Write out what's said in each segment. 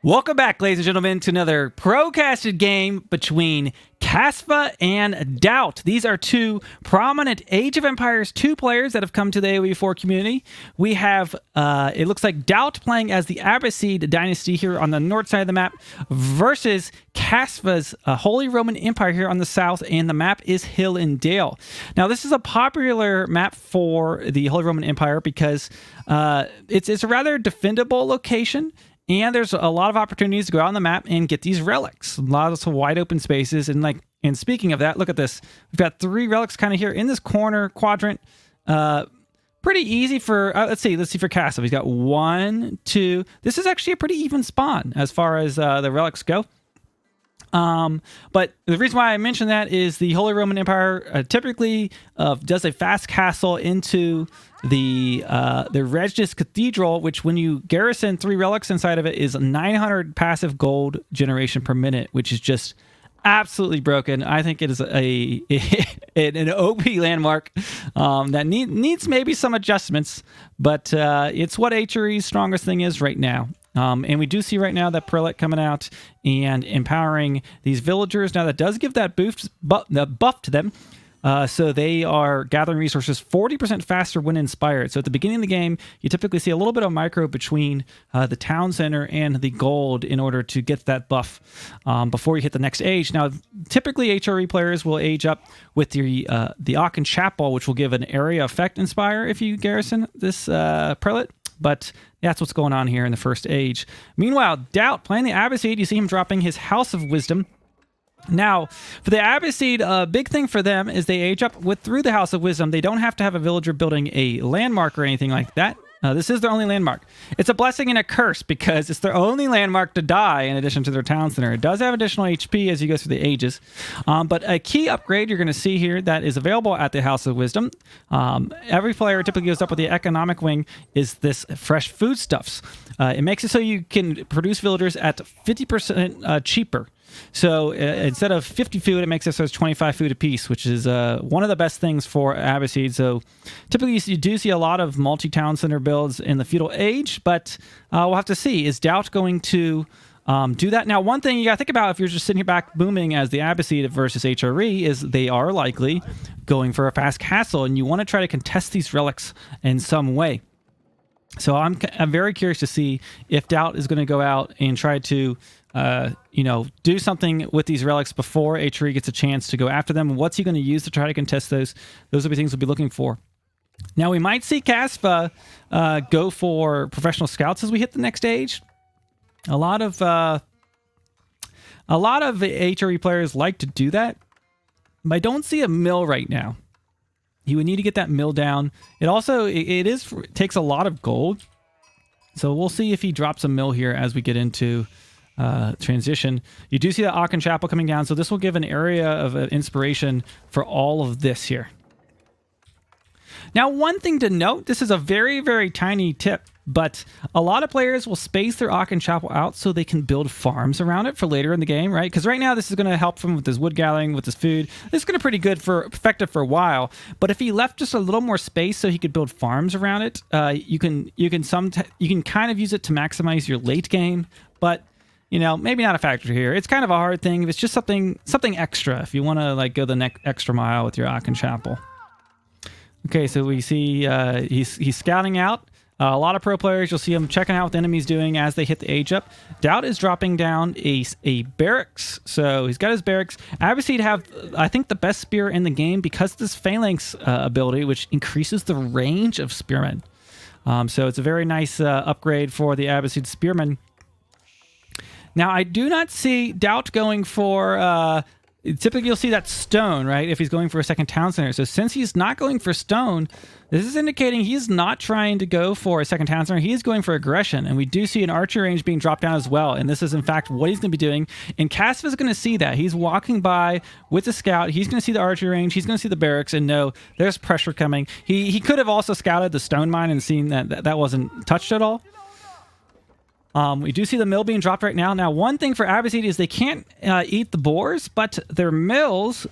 Welcome back, ladies and gentlemen, to another pro-casted game between Kasva and Daut. These are two prominent Age of Empires 2 players that have come to the AoE4 community. We have, it looks like Daut playing as the Abbasid Dynasty here on the north side of the map versus Kasva's Holy Roman Empire here on the south, and the map is Hill and Dale. Now, this is a popular map for the Holy Roman Empire because it's a rather defendable location. And there's a lot of opportunities to go out on the map and get these relics. Lots of wide open spaces. And speaking of that, look at this. We've got 3 relics kind of here in this corner quadrant. Pretty easy for, let's see for Kasva. He's got 1, 2. This is actually a pretty even spawn as far as the relics go. But the reason why I mention that is the Holy Roman Empire typically does a fast castle into the Regis Cathedral, which when you garrison 3 relics inside of it is 900 passive gold generation per minute, which is just absolutely broken. I think it is an OP landmark that needs maybe some adjustments, but it's what HRE's strongest thing is right now. And we do see right now that prelate coming out and empowering these villagers. Now that does give that buff to them. So they are gathering resources 40% faster when inspired. So at the beginning of the game, you typically see a little bit of micro between the town center and the gold in order to get that buff before you hit the next age. Now, typically HRE players will age up with the Aachen Chapel, which will give an area effect inspire if you garrison this prelate. But that's what's going on here in the first age. Meanwhile, Daut playing the Abbasid, you see him dropping his House of Wisdom. Now, for the Abbasid, a big thing for them is they age up through the House of Wisdom. They don't have to have a villager building a landmark or anything like that. This is their only landmark. It's a blessing and a curse because it's their only landmark to die in addition to their town center. It does have additional HP as you go through the ages. But a key upgrade you're going to see here that is available at the House of Wisdom. Every player typically goes up with the economic wing is this fresh foodstuffs. It makes it so you can produce villagers at 50% cheaper. So instead of 50 food, it makes it so it's 25 food apiece, which is one of the best things for Abbasid. So typically you do see a lot of multi-town center builds in the feudal age, but we'll have to see. Is Daut going to do that? Now, one thing you got to think about if you're just sitting here back booming as the Abbasid versus HRE is they are likely going for a fast castle, and you want to try to contest these relics in some way. So I'm very curious to see if Daut is going to go out and try to do something with these relics before HRE gets a chance to go after them. What's he going to use to try to contest those? Those will be things we'll be looking for. Now, we might see Kasva go for professional scouts as we hit the next age. A lot of HRE players like to do that, but I don't see a mill right now. You would need to get that mill down. It also takes a lot of gold, so we'll see if he drops a mill here as we get into transition. You do see the Aachen Chapel coming down, so this will give an area of inspiration for all of this here. Now, one thing to note, this is a very, very tiny tip, but a lot of players will space their Aachen Chapel out so they can build farms around it for later in the game, right? Because right now this is going to help him with his wood gathering, with his food. This is going to be pretty good effective for a while. But if he left just a little more space so he could build farms around it, you can kind of use it to maximize your late game, but maybe not a factor here. It's kind of a hard thing. It's just something extra if you want to go the next extra mile with your Aachen Chapel. Okay, so we see he's scouting out. A lot of pro players, you'll see them checking out what the enemy's doing as they hit the age up. Daut is dropping down a barracks. So he's got his barracks. Abbasid have, I think, the best spear in the game because of this phalanx ability, which increases the range of spearmen. So it's a very nice upgrade for the Abbasid spearmen. Now, I do not see Daut going for... typically, you'll see that stone, right, if he's going for a second town center. So since he's not going for stone, this is indicating he's not trying to go for a second town center. He's going for aggression. And we do see an archer range being dropped down as well. And this is, in fact, what he's going to be doing. And Kasva is going to see that. He's walking by with the scout. He's going to see the archer range. He's going to see the barracks and know there's pressure coming. He could have also scouted the stone mine and seen that wasn't touched at all. We do see the mill being dropped right now. Now, one thing for Abbasid is they can't eat the boars, but their mills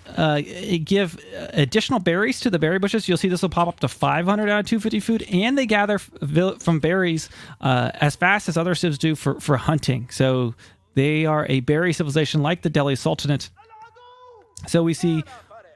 give additional berries to the berry bushes. You'll see this will pop up to 500 out of 250 food, and they gather from berries as fast as other civs do for hunting. So they are a berry civilization like the Delhi Sultanate. So we see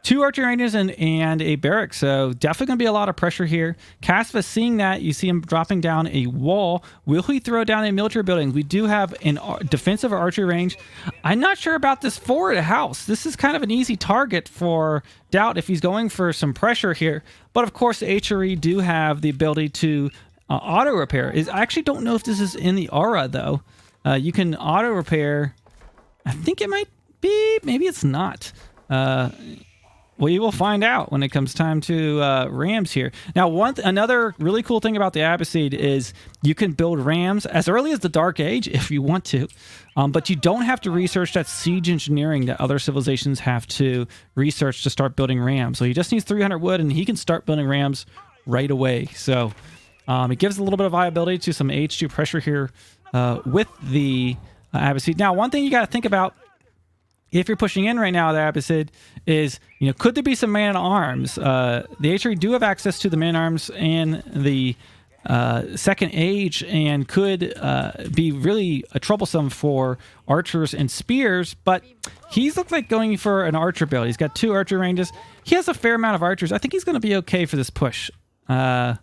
2 archery ranges and a barrack, so definitely going to be a lot of pressure here. Kasva seeing that, you see him dropping down a wall. Will he throw down a military building? We do have a defensive archery range. I'm not sure about this forward house. This is kind of an easy target for Daut if he's going for some pressure here. But of course, the HRE do have the ability to auto repair. I actually don't know if this is in the aura though. You can auto repair. I think it might be. Maybe it's not. We will find out when it comes time to rams here. Now, another really cool thing about the Abbasid is you can build rams as early as the Dark Age if you want to, but you don't have to research that siege engineering that other civilizations have to research to start building rams. So he just needs 300 wood, and he can start building rams right away. So it gives a little bit of viability to some H2 pressure here with the Abbasid. Now, one thing you got to think about if you're pushing in right now, the Abbasid is, could there be some man-at-arms? The HRE do have access to the man-at-arms and the second age, and could be really troublesome for archers and spears, but he's looked like going for an archer build. He's got 2 archer ranges. He has a fair amount of archers. I think he's going to be okay for this push. So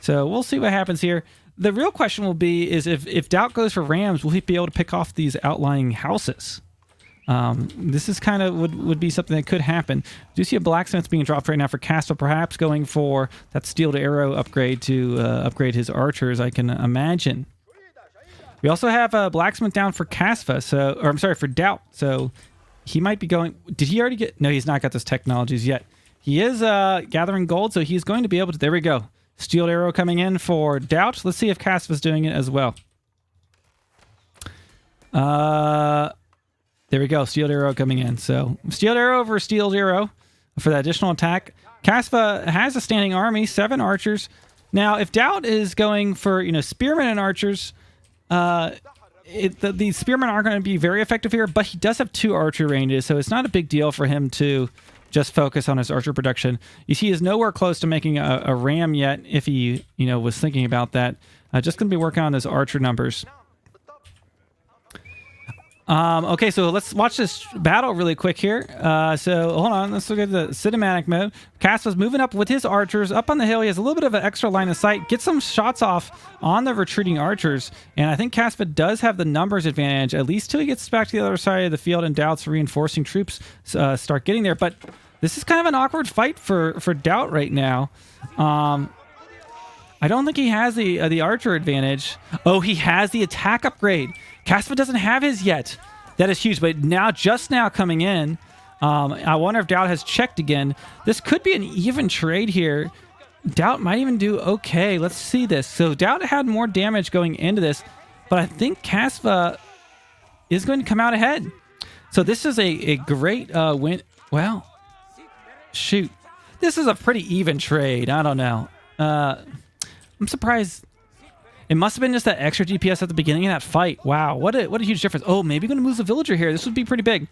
we'll see what happens here. The real question will be is if Daut goes for rams, will he be able to pick off these outlying houses? This is kind of would be something that could happen. Do you see a blacksmith being dropped right now for Kasva, perhaps going for that steel to arrow upgrade to upgrade his archers, I can imagine. We also have a blacksmith down for Kasva, or I'm sorry, for Daut. So he might be going. Did he already get? No, he's not got those technologies yet. He is gathering gold, so he's going to be able to. There we go. Steel arrow coming in for Daut. Let's see if Kasva's doing it as well. There we go. Steel arrow coming in. So steel arrow over steel arrow for that additional attack. Kasva has a standing army, 7 archers. Now, if Daut is going for spearmen and archers, the spearmen aren't going to be very effective here. But he does have 2 archer ranges, so it's not a big deal for him to just focus on his archer production. You see, he's nowhere close to making a ram yet. If he was thinking about that, just going to be working on his archer numbers. Okay, so let's watch this battle really quick here. So hold on, let's look at the cinematic mode. Kasva's moving up with his archers up on the hill. He has a little bit of an extra line of sight. Get some shots off on the retreating archers, and I think Kasva does have the numbers advantage, at least till he gets back to the other side of the field and Daut's reinforcing troops start getting there. But this is kind of an awkward fight for Daut right now. I don't think he has the archer advantage. Oh, he has the attack upgrade. Kasva doesn't have his yet. That is huge, but just now coming in. I wonder if Daut has checked again. This could be an even trade here. Daut might even do okay. Let's see this. So Daut had more damage going into this, but I think Kasva is going to come out ahead. So this is a great win. Well, shoot. This is a pretty even trade. I don't know. I'm surprised. It must have been just that extra DPS at the beginning of that fight. Wow, what a huge difference. Oh, maybe going to lose a villager here. This would be pretty big.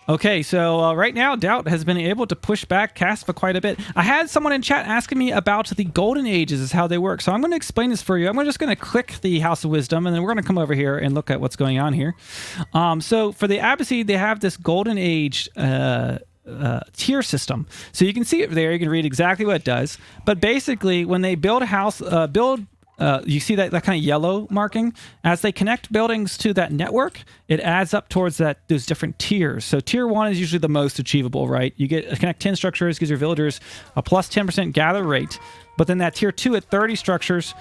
Okay, so right now, Daut has been able to push back Kasva quite a bit. I had someone in chat asking me about the Golden Ages, is how they work. So I'm going to explain this for you. I'm just going to click the House of Wisdom, and then we're going to come over here and look at what's going on here. So for the Abbasid, they have this Golden Age tier system. So you can see it there. You can read exactly what it does. But basically, when they build a house, you see that kind of yellow marking? As they connect buildings to that network, it adds up towards those different tiers. So tier 1 is usually the most achievable, right? You connect 10 structures, gives your villagers a plus 10% gather rate. But then that tier 2 at 30 structures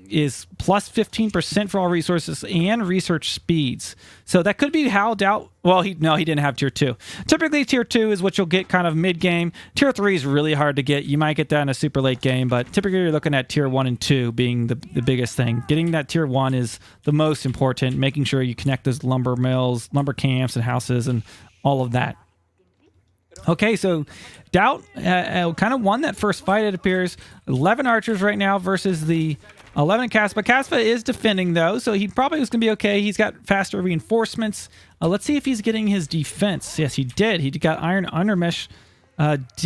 is plus 15% for all resources and research speeds. So that could be how Daut... Well, he didn't have tier 2. Typically, tier 2 is what you'll get kind of mid-game. Tier 3 is really hard to get. You might get that in a super late game, but typically you're looking at tier 1 and 2 being the biggest thing. Getting that tier 1 is the most important, making sure you connect those lumber mills, lumber camps, and houses, and all of that. Okay, so Daut kind of won that first fight, it appears. 11 archers right now versus the 11 Kasva. Kasva is defending, though, so he probably was going to be okay. He's got faster reinforcements. Let's see if he's getting his defense. Yes, he did. He got iron undermesh. Let's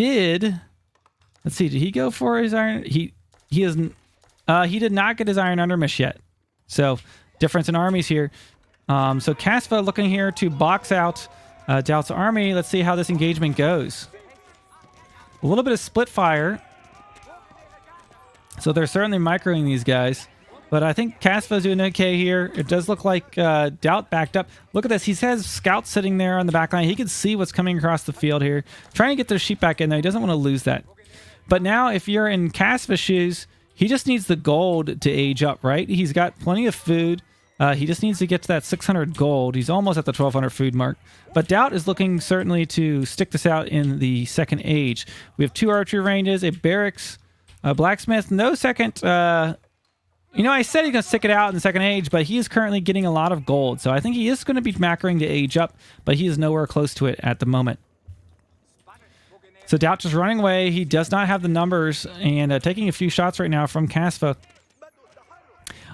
see, did he go for his iron? He did not get his iron undermesh yet. So, difference in armies here. So Kasva looking here to box out Daut's army. Let's see how this engagement goes. A little bit of split fire. So they're certainly microing these guys. But I think Kasva's doing okay here. It does look like Daut backed up. Look at this. He has scouts sitting there on the back line. He can see what's coming across the field here. Trying to get those sheep back in there. He doesn't want to lose that. But now if you're in Kasva's shoes, he just needs the gold to age up, right? He's got plenty of food. He just needs to get to that 600 gold. He's almost at the 1200 food mark. But Daut is looking certainly to stick this out in the second age. We have 2 archery ranges, a barracks, a blacksmith, no second. I said he's going to stick it out in the second age, but he is currently getting a lot of gold. So I think he is going to be macroing to age up, but he is nowhere close to it at the moment. So Daut just running away. He does not have the numbers and taking a few shots right now from Kasva.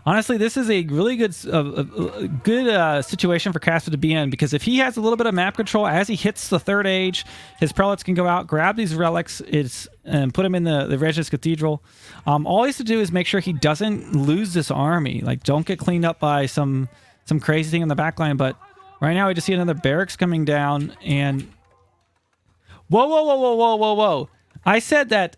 Honestly, this is a really good situation for Kasva to be in, because if he has a little bit of map control as he hits the third age, his prelates can go out, grab these relics, and put them in the Regis Cathedral. All he has to do is make sure he doesn't lose this army. Like, don't get cleaned up by some crazy thing in the back line. But right now we just see another barracks coming down, and whoa. I said that.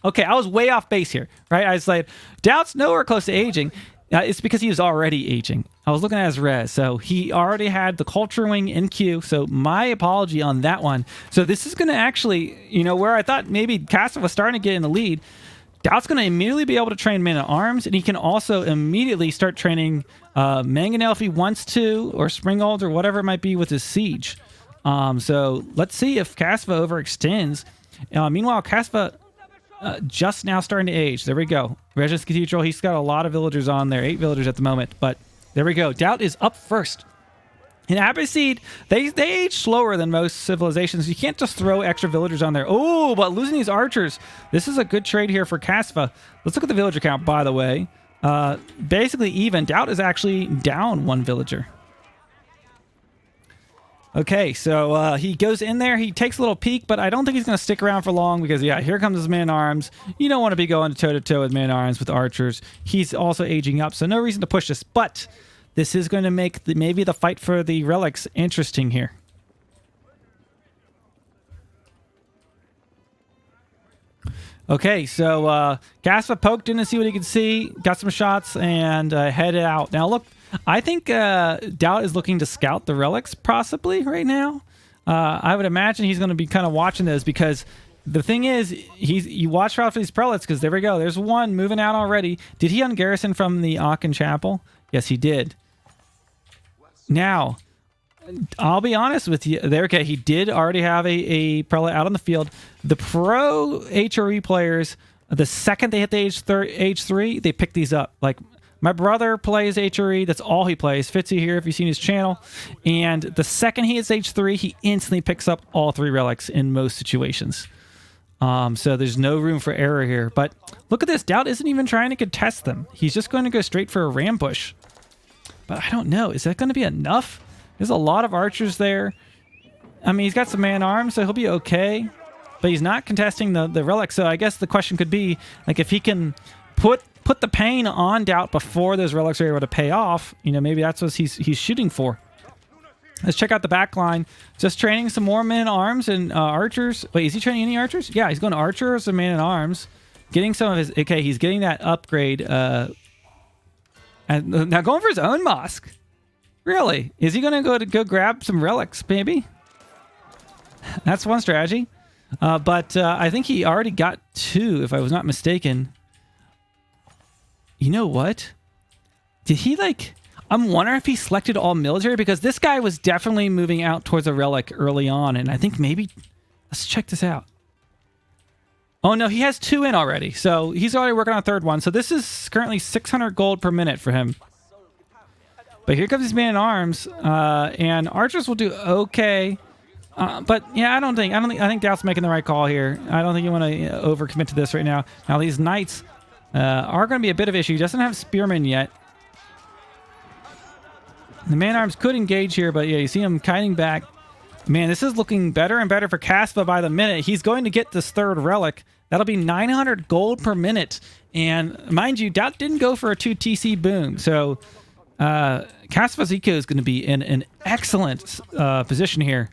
Okay, I was way off base here, right? I was like, Daut's nowhere close to aging. It's because he was already aging. I was looking at his res, so he already had the culture wing in queue. So my apology on that one. So this is going to actually, where I thought maybe Kasva was starting to get in the lead, Daut's going to immediately be able to train men at arms, and he can also immediately start training Mangonel if he wants to, or Springald, or whatever it might be with his siege. So let's see if Kasva overextends. Meanwhile, Kasva just now starting to age. There we go. Regis Cathedral, he's got a lot of villagers on there. 8 villagers at the moment, but there we go. Daut is up first. In Abbasid, they age slower than most civilizations. You can't just throw extra villagers on there. Oh, but losing these archers. This is a good trade here for Kasva. Let's look at the villager count, by the way. Basically even. Daut is actually down 1 villager. Okay, so he goes in there. He takes a little peek, but I don't think he's going to stick around for long because, yeah, here comes his man-at-arms. You don't want to be going toe-to-toe with man-at-arms with archers. He's also aging up, so no reason to push this. But this is going to make maybe the fight for the relics interesting here. Okay, so Kasva poked in to see what he could see, got some shots, and headed out. Now, look. I think Daut is looking to scout the relics possibly right now. I would imagine he's going to be kind of watching those, because the thing is, you watch out for these prelates, because there we go. There's one moving out already. Did he ungarrison from the Aachen Chapel? Yes, he did. Now, I'll be honest with you. Okay, he did already have a prelate out on the field. The pro HRE players, the second they hit the age 3, they pick these up. Like, my brother plays HRE. That's all he plays. Fitzy here, if you've seen his channel. And the second he hits H3, he instantly picks up all 3 relics in most situations. So there's no room for error here. But look at this. Daut isn't even trying to contest them. He's just going to go straight for a ram push. But I don't know. Is that going to be enough? There's a lot of archers there. I mean, he's got some man-arms, so he'll be okay. But he's not contesting the relics. So I guess the question could be, like, if he can put the pain on Daut before those relics are able to pay off, maybe that's what he's shooting for. Let's check out the back line. Just training some more men-at-arms and archers. Wait, is he training any archers? Yeah, he's going to archers and man-at-arms. Getting some of his... Okay, he's getting that upgrade. And now going for his own mosque. Really? Is he going to go grab some relics, maybe? That's one strategy. But I think he already got 2, if I was not mistaken. You know what? Did he, I'm wondering if he selected all military, because this guy was definitely moving out towards a relic early on, and I think maybe... Let's check this out. Oh, no, he has 2 in already, so he's already working on a 3rd one. So this is currently 600 gold per minute for him. But here comes his man-at-arms, and archers will do okay. But yeah, I think Daut's making the right call here. I don't think you want to overcommit to this right now. Now these knights... are going to be a bit of an issue. He doesn't have Spearman yet. The man-arms could engage here, but yeah, you see him kiting back. Man, this is looking better and better for Kasva by the minute. He's going to get this third relic. That'll be 900 gold per minute. And mind you, Daut didn't go for a 2 TC boom. So Kasva's eco is going to be in an excellent position here.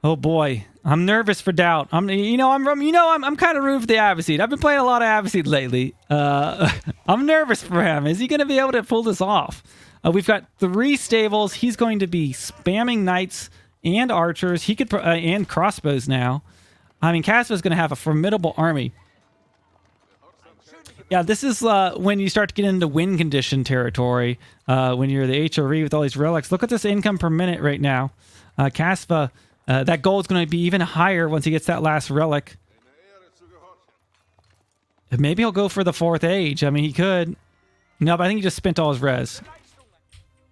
Oh boy, I'm nervous for Daut. I'm kind of rooting for the Abbasid. I've been playing a lot of Abbasid lately. I'm nervous for him. Is he going to be able to pull this off? We've got 3 stables. He's going to be spamming knights and archers. He could and crossbows now. I mean, Kasva's going to have a formidable army. Yeah, this is when you start to get into win condition territory. When you're the HRE with all these relics. Look at this income per minute right now. Kasva, that goal is going to be even higher once he gets that last relic. Maybe he'll go for the 4th age. I mean, he could. No, but I think he just spent all his res.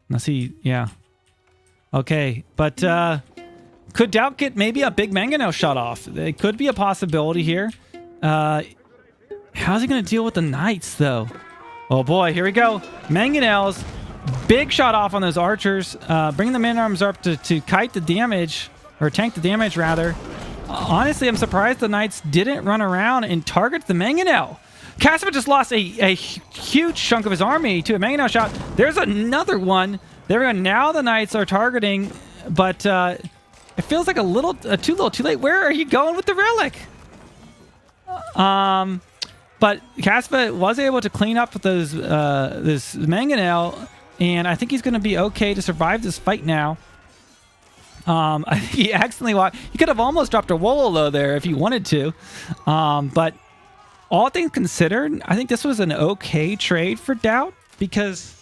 Let's see. Yeah. Okay, but could Daut get maybe a big mangonel shot off? It could be a possibility here. How's he going to deal with the knights, though? Oh, boy. Here we go. Mangonels. Big shot off on those archers. Bring the man-arms up to kite the damage, or tank the damage, rather. Honestly, I'm surprised the knights didn't run around and target the mangonel. Kasva just lost a huge chunk of his army to a mangonel shot. There's another one. There we go. Now the knights are targeting, but it feels like a little too late. Where are you going with the relic? But Kasva was able to clean up those this mangonel, and I think he's going to be okay to survive this fight now. I think he accidentally walked. He could have almost dropped a Wololo there if he wanted to, but all things considered, I think this was an okay trade for Daut because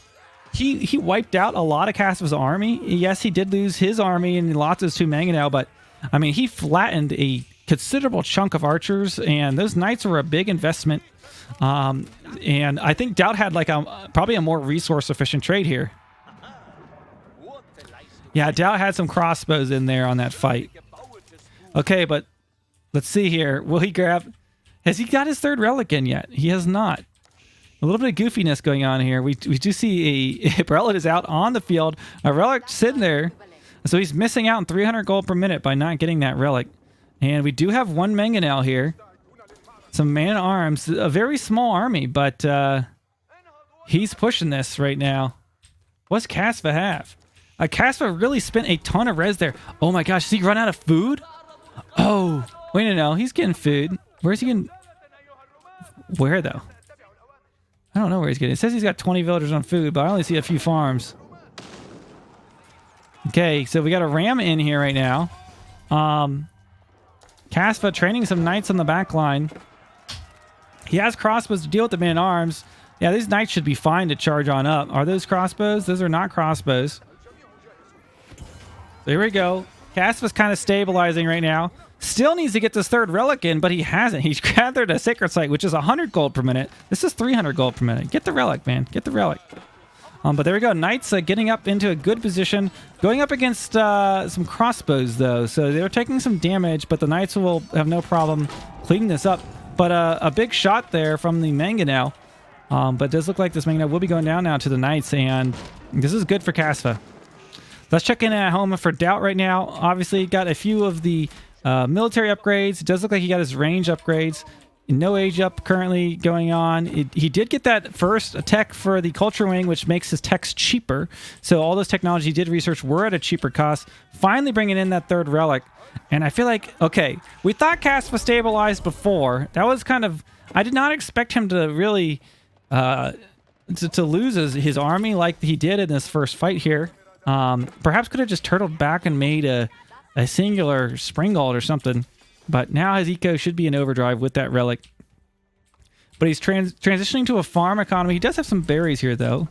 he wiped out a lot of Kasva's army. Yes, he did lose his army and lots of his 2 mangonel, but I mean, he flattened a considerable chunk of archers, and those knights were a big investment. And I think Daut had like probably a more resource efficient trade here. Yeah, Daut had some crossbows in there on that fight. Okay, but let's see here. Will he grab... Has he got his 3rd relic in yet? He has not. A little bit of goofiness going on here. We do see a relic is out on the field. A relic sitting there. So he's missing out on 300 gold per minute by not getting that relic. And we do have 1 mangonel here. Some man-at-arms. A very small army, but he's pushing this right now. What's Kasva have? Kasva really spent a ton of res there. Oh my gosh, has he run out of food? Oh, wait, no, he's getting food. Where's he getting... Where, though? I don't know where he's getting. It says he's got 20 villagers on food, but I only see a few farms. Okay, so we got a ram in here right now. Kasva training some knights on the back line. He has crossbows to deal with the man-at-arms. Yeah, these knights should be fine to charge on up. Are those crossbows? Those are not crossbows. There we go. Kasva's kind of stabilizing right now. Still needs to get this 3rd relic in, but he hasn't. He's gathered a sacred site, which is 100 gold per minute. This is 300 gold per minute. Get the relic, man. Get the relic. But there we go. Knights getting up into a good position. Going up against some crossbows, though. So they're taking some damage, but the knights will have no problem cleaning this up. But a big shot there from the mangonel. But it does look like this mangonel will be going down now to the knights, and this is good for Kasva. Let's check in at home for Daut right now. Obviously, got a few of the military upgrades. It does look like he got his range upgrades. No age up currently going on. He did get that first tech for the culture wing, which makes his techs cheaper. So all those technology he did research were at a cheaper cost. Finally bringing in that 3rd relic. And I feel like, okay, we thought Kasva stabilized before. That was kind of... I did not expect him to really... to lose his army like he did in this first fight here. Perhaps could have just turtled back and made a singular Springald or something. But now his eco should be in overdrive with that relic. But he's transitioning to a farm economy. He does have some berries here, though.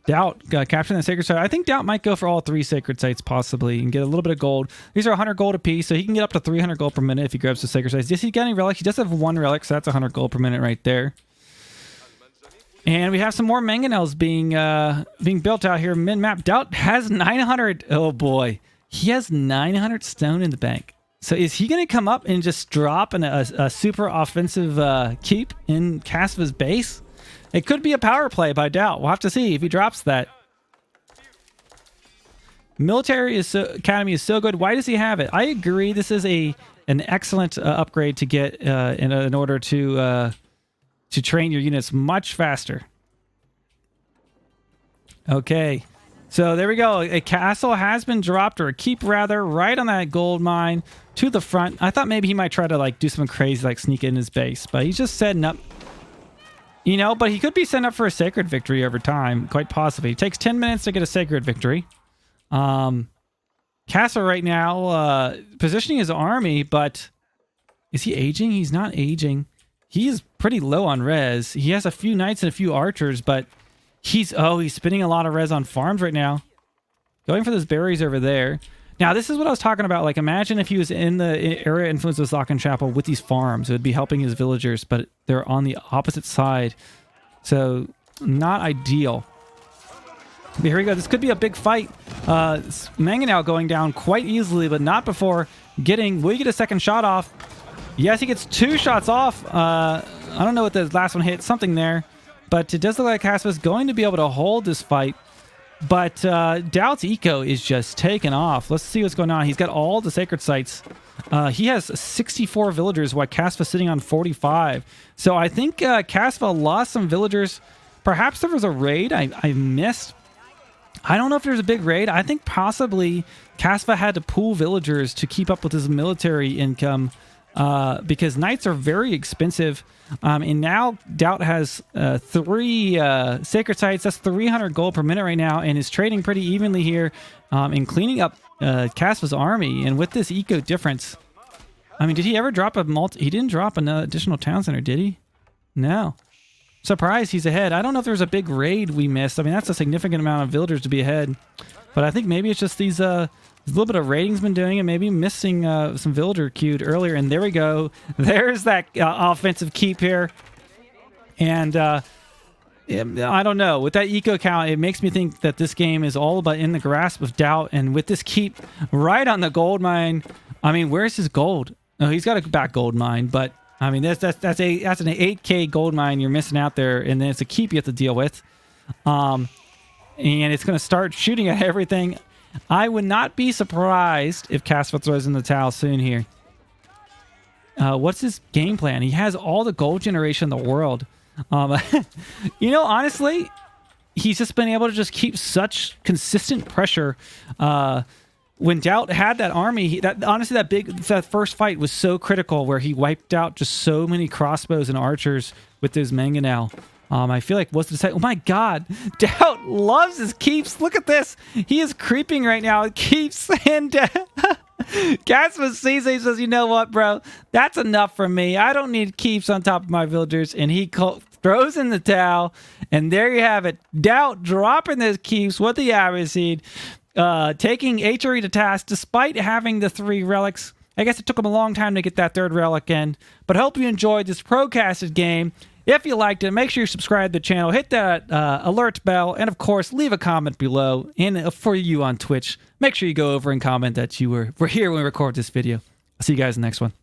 Daut capturing the sacred site. I think Daut might go for all 3 sacred sites possibly and get a little bit of gold. These are 100 gold apiece, so he can get up to 300 gold per minute if he grabs the sacred sites. Does he get any relics? He does have 1 relic, so that's 100 gold per minute right there. And we have some more mangonels being built out here. Min-map. Daut has 900. Oh boy, he has 900 stone in the bank. So is he going to come up and just drop a super offensive keep in Kasva's base? It could be a power play by Daut. We'll have to see if he drops that. Military Academy is so good. Why does he have it? I agree. This is an excellent upgrade to get in order to train your units much faster. Okay. So there we go. A castle has been dropped, or a keep rather, right on that gold mine to the front. I thought maybe he might try to like do something crazy, like sneak in his base, but he's just setting up. You know, but he could be setting up for a sacred victory over time, quite possibly. It takes 10 minutes to get a sacred victory. Kasva right now positioning his army, but is he aging? He's not aging. He is pretty low on res. He has a few knights and a few archers, but he's spending a lot of res on farms right now. Going for those berries over there. Now, this is what I was talking about. Like, imagine if he was in the area influence of Lock and Chapel with these farms. It would be helping his villagers, but they're on the opposite side. So, not ideal. But here we go. This could be a big fight. Mangonel going down quite easily, but not before getting... Will he get a second shot off? Yes, he gets 2 shots off. I don't know what the last one hit. Something there. But it does look like Kasva's going to be able to hold this fight. But Daut's eco is just taking off. Let's see what's going on. He's got all the sacred sites. He has 64 villagers, while Kasva's sitting on 45. So I think Kasva lost some villagers. Perhaps there was a raid I missed. I don't know if there's a big raid. I think possibly Kasva had to pool villagers to keep up with his military income because knights are very expensive. And now Daut has 3 sacred sites. That's 300 gold per minute right now, and is trading pretty evenly here and cleaning up Kasva's army. And with this eco difference, I mean, did he ever drop a He didn't drop an additional town center, did he? No. Surprised he's ahead. I don't know if there's a big raid we missed. I mean, that's a significant amount of villagers to be ahead. But I think maybe it's just these... a little bit of raiding's been doing it, maybe missing some villager queued earlier. And there we go. There's that offensive keep here. And I don't know. With that eco count, it makes me think that this game is all about in the grasp of Daut. And with this keep right on the gold mine, I mean, where's his gold? Oh, he's got a back gold mine, but I mean, that's an 8K gold mine you're missing out there, and then it's a keep you have to deal with. And it's going to start shooting at everything. I would not be surprised if Kasva throws in the towel soon here. What's his game plan? He has all the gold generation in the world. You know, honestly, he's just been able to just keep such consistent pressure. When Daut had that army, honestly, that first fight was so critical, where he wiped out just so many crossbows and archers with his Mangonel. I feel like what's to say? Oh my God, Daut loves his keeps. Look at this. He is creeping right now. Keeps, and Kasva sees it. He says, "You know what, bro? That's enough for me. I don't need keeps on top of my villagers." And he throws in the towel. And there you have it. Daut dropping those keeps with the Abbasid, taking HRE to task despite having the 3 relics. I guess it took him a long time to get that 3rd relic in. But I hope you enjoyed this pro-casted game. If you liked it, make sure you subscribe to the channel, hit that alert bell, and of course, leave a comment below. And for you on Twitch, make sure you go over and comment that you were here when we record this video. I'll see you guys in the next one.